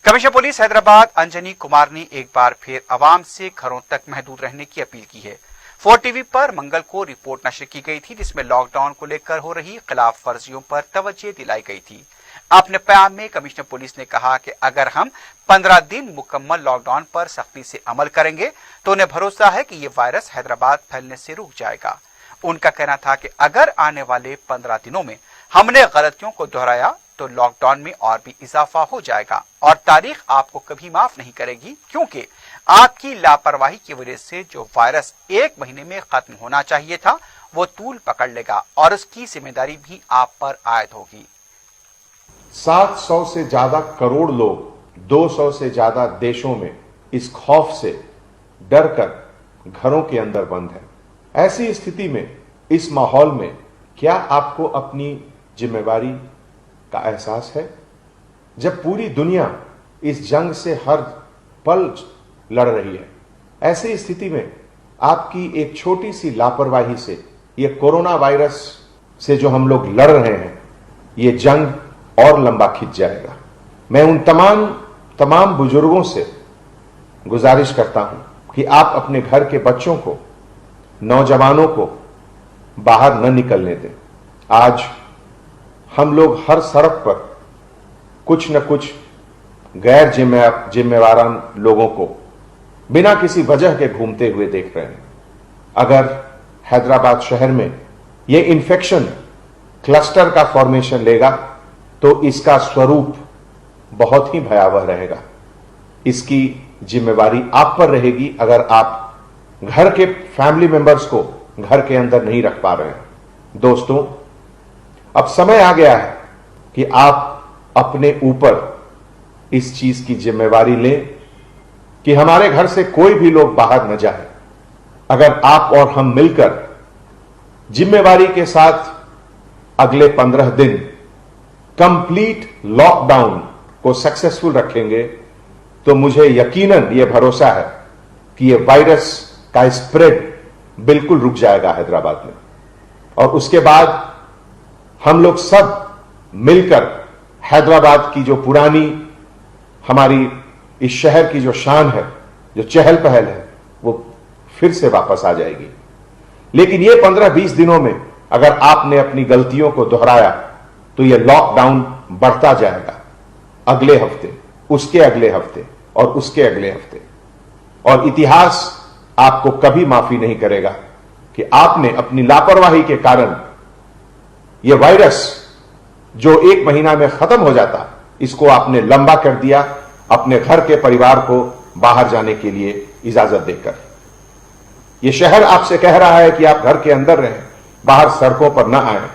Commissioner police Hyderabad Anjani Kumar ने एक बार फिर आवाम से घरों तक महदूद रहने की अपील की है। 4 टीवी पर मंगल को रिपोर्ट नशर की गई थी जिसमें लॉकडाउन को लेकर हो रही खिलाफ वर्जियों पर तवज्जो दिलाई गई थी। अपने बयान में कमिश्नर पुलिस ने कहा कि अगर हम 15 दिन मुकम्मल लॉकडाउन पर सख्ती से अमल करेंगे तो उन्हें भरोसा है कि ये वायरस हैदराबाद फैलने से रुक जाएगा। उनका कहना था कि अगर आने वाले 15 दिनों में हमने गलतियों को दोहराया तो लॉकडाउन में और भी इजाफा हो जाएगा और तारीख आपको कभी माफ नहीं करेगी, क्योंकि आपकी लापरवाही की वजह से जो वायरस 1 महीने में खत्म होना चाहिए था वो तूल पकड़ लेगा और उसकी जिम्मेदारी भी आप पर आयद होगी। 700 से ज्यादा करोड़ लोग 200 से ज्यादा देशों में इस खौफ से डर कर घरों के अंदर बंद हैं। ऐसी स्थिति में, इस माहौल में क्या आपको अपनी जिम्मेवारी का एहसास है? जब पूरी दुनिया इस जंग से हर पल लड़ रही है, ऐसी स्थिति में आपकी एक छोटी सी लापरवाही से, ये कोरोना वायरस से जो हम लोग लड़ रहे हैं, ये जंग और लंबा खिंच जाएगा। मैं उन तमाम बुजुर्गों से गुजारिश करता हूं कि आप अपने घर के बच्चों को, नौजवानों को बाहर न निकलने दें। आज हम लोग हर सड़क पर कुछ न कुछ गैर जिम्मेवारान लोगों को बिना किसी वजह के घूमते हुए देख रहे हैं। अगर हैदराबाद शहर में यह इन्फेक्शन क्लस्टर का फॉर्मेशन लेगा तो इसका स्वरूप बहुत ही भयावह रहेगा। इसकी जिम्मेवारी आप पर रहेगी अगर आप घर के फैमिली मेंबर्स को घर के अंदर नहीं रख पा रहे हैं। दोस्तों, अब समय आ गया है कि आप अपने ऊपर इस चीज की जिम्मेवारी लें कि हमारे घर से कोई भी लोग बाहर न जाए। अगर आप और हम मिलकर जिम्मेवारी के साथ अगले 15 दिन कंप्लीट लॉकडाउन को सक्सेसफुल रखेंगे तो मुझे यकीनन यह भरोसा है कि यह वायरस का स्प्रेड बिल्कुल रुक जाएगा हैदराबाद में। और उसके बाद हम लोग सब मिलकर हैदराबाद की जो पुरानी हमारी इस शहर की जो शान है, जो चहल पहल है, वो फिर से वापस आ जाएगी। लेकिन ये 15-20 दिनों में अगर आपने अपनी गलतियों को दोहराया तो यह लॉकडाउन बढ़ता जाएगा। अगले हफ्ते, उसके अगले हफ्ते और उसके अगले हफ्ते, और इतिहास आपको कभी माफी नहीं करेगा कि आपने अपनी लापरवाही के कारण यह वायरस जो 1 महीना में खत्म हो जाता, इसको आपने लंबा कर दिया अपने घर के परिवार को बाहर जाने के लिए इजाजत देकर। यह शहर आपसे कह रहा है कि आप घर के अंदर रहें, बाहर सड़कों पर ना आए।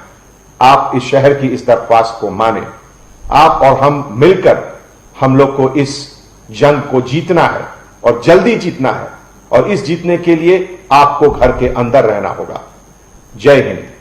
आप इस शहर की इस दरख्वास्त को माने। आप और हम मिलकर हम लोग को इस जंग को जीतना है और जल्दी जीतना है, और इस जीतने के लिए आपको घर के अंदर रहना होगा। जय हिंद।